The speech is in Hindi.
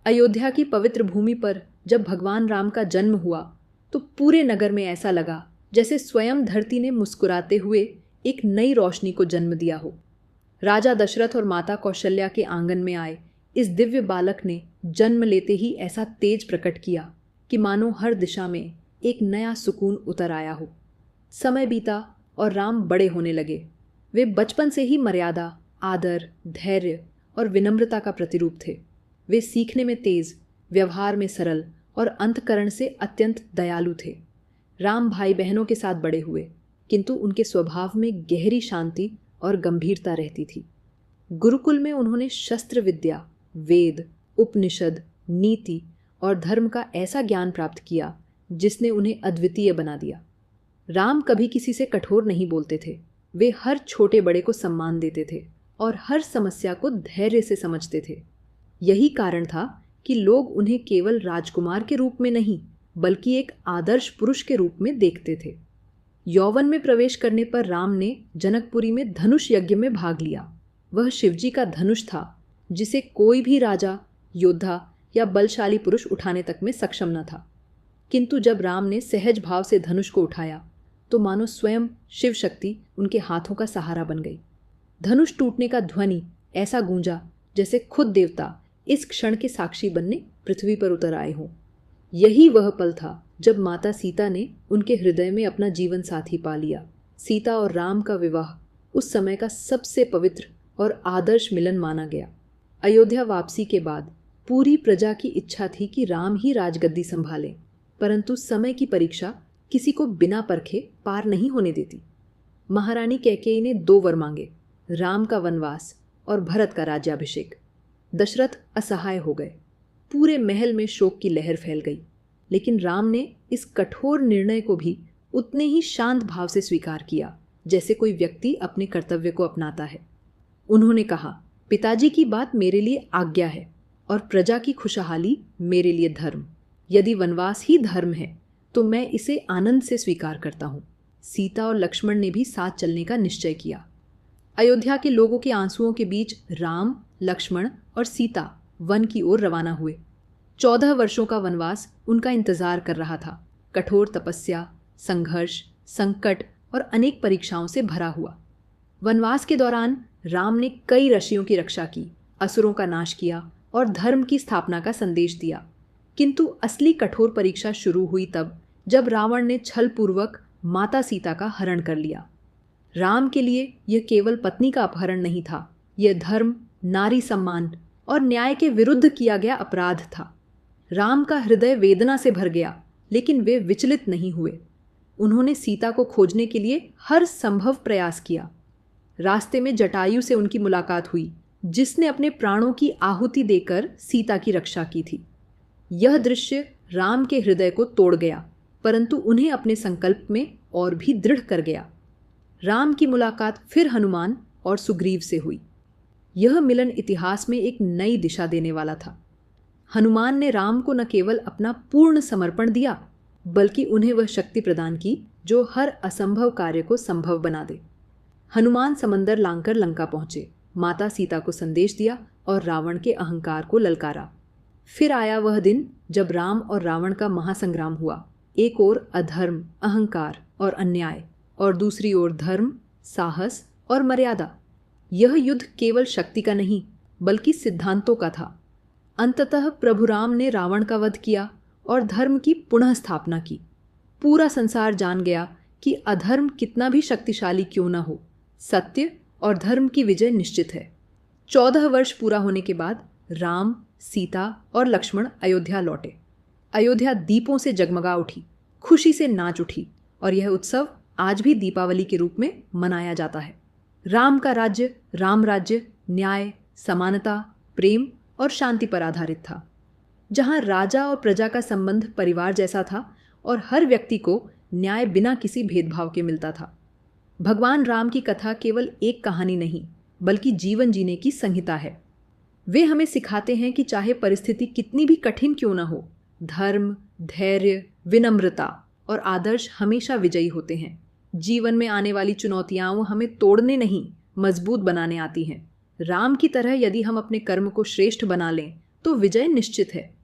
अयोध्या की पवित्र भूमि पर जब भगवान राम का जन्म हुआ तो पूरे नगर में ऐसा लगा जैसे स्वयं धरती ने मुस्कुराते हुए एक नई रोशनी को जन्म दिया हो। राजा दशरथ और माता कौशल्या के आंगन में आए इस दिव्य बालक ने जन्म लेते ही ऐसा तेज प्रकट किया कि मानो हर दिशा में एक नया सुकून उतर आया हो। समय बीता और राम बड़े होने लगे। वे बचपन से ही मर्यादा, आदर, धैर्य और विनम्रता का प्रतिरूप थे। वे सीखने में तेज, व्यवहार में सरल और अंतःकरण से अत्यंत दयालु थे। राम भाई बहनों के साथ बड़े हुए, किंतु उनके स्वभाव में गहरी शांति और गंभीरता रहती थी। गुरुकुल में उन्होंने शस्त्र विद्या, वेद, उपनिषद, नीति और धर्म का ऐसा ज्ञान प्राप्त किया जिसने उन्हें अद्वितीय बना दिया। राम कभी किसी से कठोर नहीं बोलते थे। वे हर छोटे बड़े को सम्मान देते थे और हर समस्या को धैर्य से समझते थे। यही कारण था कि लोग उन्हें केवल राजकुमार के रूप में नहीं बल्कि एक आदर्श पुरुष के रूप में देखते थे। यौवन में प्रवेश करने पर राम ने जनकपुरी में धनुष यज्ञ में भाग लिया। वह शिवजी का धनुष था जिसे कोई भी राजा, योद्धा या बलशाली पुरुष उठाने तक में सक्षम न था। किंतु जब राम ने सहज भाव से धनुष को उठाया तो मानो स्वयं शिव शक्ति उनके हाथों का सहारा बन गई। धनुष टूटने का ध्वनि ऐसा गूंजा जैसे खुद देवता इस क्षण के साक्षी बनने पृथ्वी पर उतर आए हों। यही वह पल था जब माता सीता ने उनके हृदय में अपना जीवन साथी पा लिया। सीता और राम का विवाह उस समय का सबसे पवित्र और आदर्श मिलन माना गया। अयोध्या वापसी के बाद पूरी प्रजा की इच्छा थी कि राम ही राजगद्दी संभालें, परंतु समय की परीक्षा किसी को बिना परखे पार नहीं होने देती। महारानी कैकेयी ने 2 वर मांगे, राम का वनवास और भरत का राज्याभिषेक। दशरथ असहाय हो गए। पूरे महल में शोक की लहर फैल गई, लेकिन राम ने इस कठोर निर्णय को भी उतने ही शांत भाव से स्वीकार किया जैसे कोई व्यक्ति अपने कर्तव्य को अपनाता है। उन्होंने कहा, पिताजी की बात मेरे लिए आज्ञा है और प्रजा की खुशहाली मेरे लिए धर्म। यदि वनवास ही धर्म है तो मैं इसे आनंद से स्वीकार करता हूँ। सीता और लक्ष्मण ने भी साथ चलने का निश्चय किया। अयोध्या के लोगों के आंसुओं के बीच राम, लक्ष्मण और सीता वन की ओर रवाना हुए। 14 वर्षों का वनवास उनका इंतजार कर रहा था। कठोर तपस्या, संघर्ष, संकट और अनेक परीक्षाओं से भरा हुआ। वनवास के दौरान राम ने कई ऋषियों की रक्षा की, असुरों का नाश किया और धर्म की स्थापना का संदेश दिया। किंतु असली कठोर परीक्षा शुरू हुई तब जब रावण ने छलपूर्वक माता सीता का हरण कर लिया। राम के लिए यह केवल पत्नी का अपहरण नहीं था, यह धर्म, नारी सम्मान और न्याय के विरुद्ध किया गया अपराध था। राम का हृदय वेदना से भर गया, लेकिन वे विचलित नहीं हुए। उन्होंने सीता को खोजने के लिए हर संभव प्रयास किया। रास्ते में जटायु से उनकी मुलाकात हुई, जिसने अपने प्राणों की आहुति देकर सीता की रक्षा की थी। यह दृश्य राम के हृदय को तोड़ गया, परंतु उन्हें अपने संकल्प में और भी दृढ़ कर गया। राम की मुलाकात फिर हनुमान और सुग्रीव से हुई। यह मिलन इतिहास में एक नई दिशा देने वाला था। हनुमान ने राम को न केवल अपना पूर्ण समर्पण दिया, बल्कि उन्हें वह शक्ति प्रदान की जो हर असंभव कार्य को संभव बना दे। हनुमान समंदर लांघकर लंका पहुंचे, माता सीता को संदेश दिया और रावण के अहंकार को ललकारा। फिर आया वह दिन जब राम और रावण का महासंग्राम हुआ। एक ओर अधर्म, अहंकार और अन्याय, और दूसरी ओर धर्म, साहस और मर्यादा। यह युद्ध केवल शक्ति का नहीं बल्कि सिद्धांतों का था। अंततः प्रभु राम ने रावण का वध किया और धर्म की पुनः स्थापना की। पूरा संसार जान गया कि अधर्म कितना भी शक्तिशाली क्यों न हो, सत्य और धर्म की विजय निश्चित है। 14 वर्ष पूरा होने के बाद राम, सीता और लक्ष्मण अयोध्या लौटे। अयोध्या दीपों से जगमगा उठी, खुशी से नाच उठी और यह उत्सव आज भी दीपावली के रूप में मनाया जाता है। राम का राज्य राम राज्य न्याय, समानता, प्रेम और शांति पर आधारित था, जहाँ राजा और प्रजा का संबंध परिवार जैसा था और हर व्यक्ति को न्याय बिना किसी भेदभाव के मिलता था। भगवान राम की कथा केवल एक कहानी नहीं बल्कि जीवन जीने की संहिता है। वे हमें सिखाते हैं कि चाहे परिस्थिति कितनी भी कठिन क्यों न हो, धर्म, धैर्य, विनम्रता और आदर्श हमेशा विजयी होते हैं। जीवन में आने वाली चुनौतियां वो हमें तोड़ने नहीं, मजबूत बनाने आती हैं। राम की तरह यदि हम अपने कर्म को श्रेष्ठ बना लें तो विजय निश्चित है।